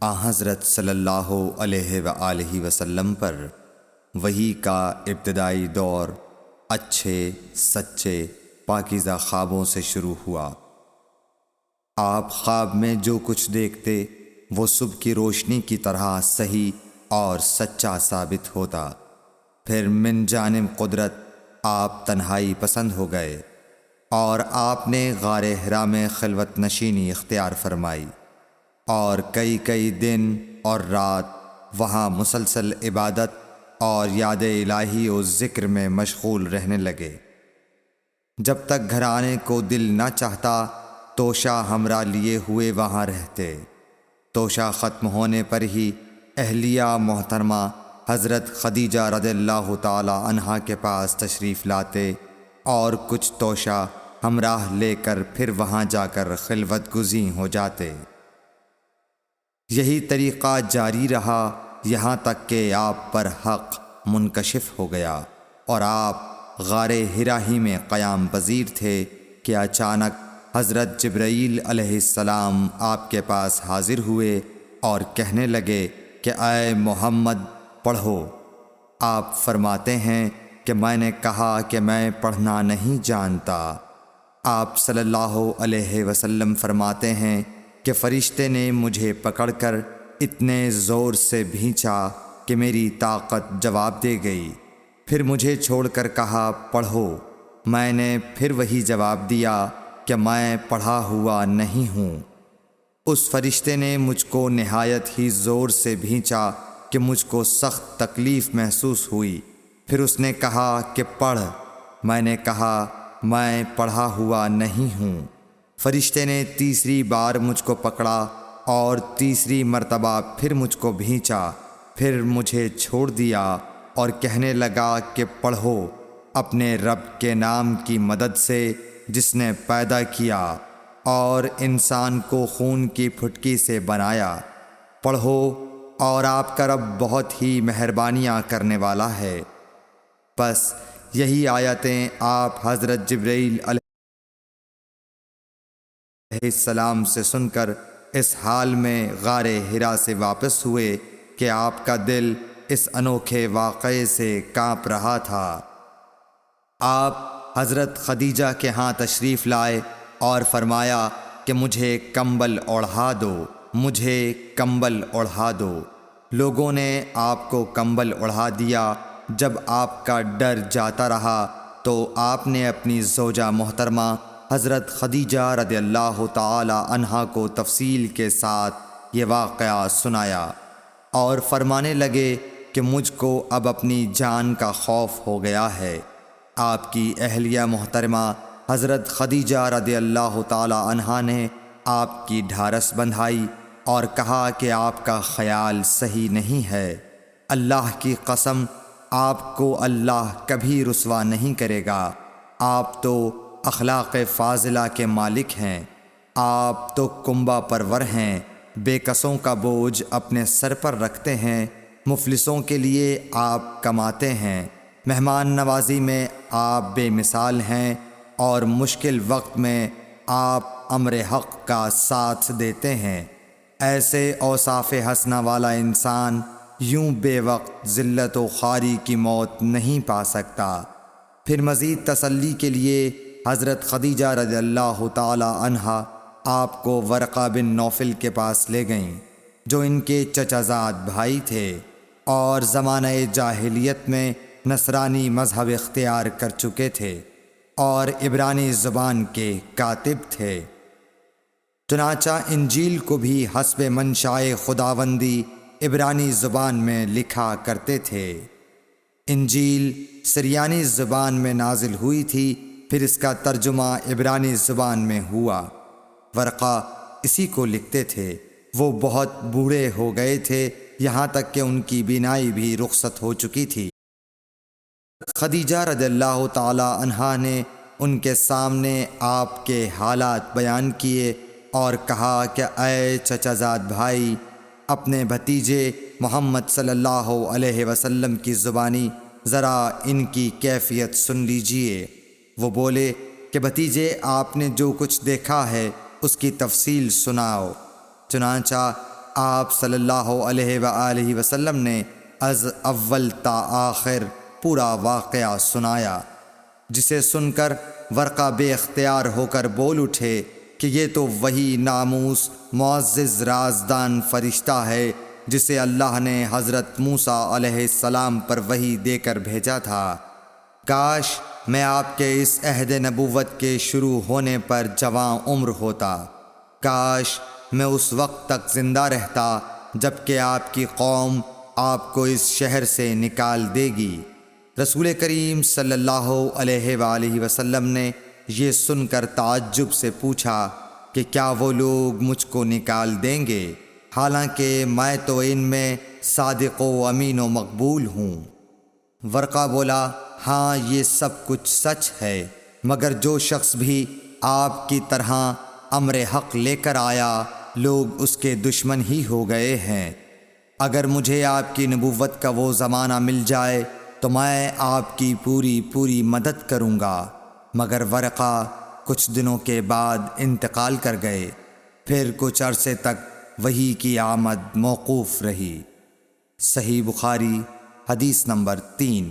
حضرت صلی اللہ علیہ وآلہ وسلم پر وحی کا ابتدائی دور اچھے سچے پاکیزہ خوابوں سے شروع ہوا۔ آپ خواب میں جو کچھ دیکھتے وہ صبح کی روشنی کی طرح صحیح اور سچا ثابت ہوتا۔ پھر من جانب قدرت آپ تنہائی پسند ہو گئے اور آپ نے غار حرا میں خلوت نشینی اختیار فرمائی اور کئی دن اور رات وہاں مسلسل عبادت اور یاد الہی و ذکر میں مشغول رہنے لگے۔ جب تک گھر آنے کو دل نہ چاہتا توشہ ہمراہ لیے ہوئے وہاں رہتے۔ توشہ ختم ہونے پر ہی اہلیہ محترمہ حضرت خدیجہ رضی اللہ تعالی عنہا کے پاس تشریف لاتے اور کچھ توشہ ہمراہ لے کر پھر وہاں جا کر خلوت گزین ہو جاتے۔ یہی طریقہ جاری رہا یہاں تک کہ آپ پر حق منکشف ہو گیا اور آپ غار حرا ہی میں قیام پذیر تھے کہ اچانک حضرت جبرائیل علیہ السلام آپ کے پاس حاضر ہوئے اور کہنے لگے کہ اے محمد پڑھو۔ آپ فرماتے ہیں کہ میں نے کہا کہ میں پڑھنا نہیں جانتا۔ آپ صلی اللہ علیہ وسلم فرماتے ہیں کہ فرشتے نے مجھے پکڑ کر اتنے زور سے بھینچا کہ میری طاقت جواب دے گئی۔ پھر مجھے چھوڑ کر کہا پڑھو۔ میں نے پھر وہی جواب دیا کہ میں پڑھا ہوا نہیں ہوں۔ اس فرشتے نے مجھ کو نہایت ہی زور سے بھینچا کہ مجھ کو سخت تکلیف محسوس ہوئی۔ پھر اس نے کہا کہ پڑھ۔ میں نے کہا میں پڑھا ہوا نہیں ہوں۔ فرشتے نے تیسری بار مجھ کو پکڑا اور تیسری مرتبہ پھر مجھ کو بھینچا۔ پھر مجھے چھوڑ دیا اور کہنے لگا کہ پڑھو اپنے رب کے نام کی مدد سے جس نے پیدا کیا اور انسان کو خون کی پھٹکی سے بنایا۔ پڑھو اور آپ کا رب بہت ہی مہربانیاں کرنے والا ہے۔ بس یہی آیتیں آپ حضرت جبرائیل علیہ السلام سے سن کر اس حال میں غار حرا سے واپس ہوئے کہ آپ کا دل اس انوکھے واقعے سے کانپ رہا تھا۔ آپ حضرت خدیجہ کے ہاں تشریف لائے اور فرمایا کہ مجھے کمبل اوڑھا دو، مجھے کمبل اوڑھا دو۔ لوگوں نے آپ کو کمبل اوڑھا دیا۔ جب آپ کا ڈر جاتا رہا تو آپ نے اپنی زوجہ محترمہ حضرت خدیجہ رضی اللہ تعالی عنہا کو تفصیل کے ساتھ یہ واقعہ سنایا اور فرمانے لگے کہ مجھ کو اب اپنی جان کا خوف ہو گیا ہے۔ آپ کی اہلیہ محترمہ حضرت خدیجہ رضی اللہ تعالی عنہا نے آپ کی ڈھارس بندھائی اور کہا کہ آپ کا خیال صحیح نہیں ہے۔ اللہ کی قسم آپ کو اللہ کبھی رسوا نہیں کرے گا۔ آپ تو اخلاق فاضلہ کے مالک ہیں۔ آپ تو کنبہ پرور ہیں، بے کسوں کا بوجھ اپنے سر پر رکھتے ہیں، مفلسوں کے لیے آپ کماتے ہیں، مہمان نوازی میں آپ بے مثال ہیں اور مشکل وقت میں آپ امر حق کا ساتھ دیتے ہیں۔ ایسے اوصاف حسنہ والا انسان یوں بے وقت ذلت و خواری کی موت نہیں پا سکتا۔ پھر مزید تسلی کے لیے حضرت خدیجہ رضی اللہ تعالی عنہا آپ کو ورقہ بن نوفل کے پاس لے گئیں جو ان کے چچا زاد بھائی تھے اور زمانہ جاہلیت میں نصرانی مذہب اختیار کر چکے تھے اور عبرانی زبان کے کاتب تھے۔ چنانچہ انجیل کو بھی حسب منشائے خداوندی عبرانی زبان میں لکھا کرتے تھے۔ انجیل سریانی زبان میں نازل ہوئی تھی، پھر اس کا ترجمہ عبرانی زبان میں ہوا۔ ورقہ اسی کو لکھتے تھے۔ وہ بہت بوڑھے ہو گئے تھے، یہاں تک کہ ان کی بینائی بھی رخصت ہو چکی تھی۔ خدیجہ رضی اللہ تعالی عنہا نے ان کے سامنے آپ کے حالات بیان کیے اور کہا کہ اے چچا زاد بھائی، اپنے بھتیجے محمد صلی اللہ علیہ وسلم کی زبانی ذرا ان کی کیفیت سن لیجئے۔ وہ بولے کہ بھتیجے آپ نے جو کچھ دیکھا ہے اس کی تفصیل سناؤ۔ چنانچہ آپ صلی اللہ علیہ وآلہ وسلم نے از اول تا آخر پورا واقعہ سنایا، جسے سن کر ورقہ بے اختیار ہو کر بول اٹھے کہ یہ تو وہی ناموس معزز رازدان فرشتہ ہے جسے اللہ نے حضرت موسیٰ علیہ السلام پر وحی دے کر بھیجا تھا۔ کاش میں آپ کے اس عہد نبوت کے شروع ہونے پر جواں عمر ہوتا، کاش میں اس وقت تک زندہ رہتا جب کہ آپ کی قوم آپ کو اس شہر سے نکال دے گی۔ رسول کریم صلی اللہ علیہ وآلہ وسلم نے یہ سن کر تعجب سے پوچھا کہ کیا وہ لوگ مجھ کو نکال دیں گے، حالانکہ میں تو ان میں صادق و امین و مقبول ہوں۔ ورقہ بولا، ہاں یہ سب کچھ سچ ہے، مگر جو شخص بھی آپ کی طرح امر حق لے کر آیا لوگ اس کے دشمن ہی ہو گئے ہیں۔ اگر مجھے آپ کی نبوت کا وہ زمانہ مل جائے تو میں آپ کی پوری مدد کروں گا، مگر ورقہ کچھ دنوں کے بعد انتقال کر گئے، پھر کچھ عرصے تک وحی کی آمد موقوف رہی۔ صحیح بخاری حدیث نمبر 3۔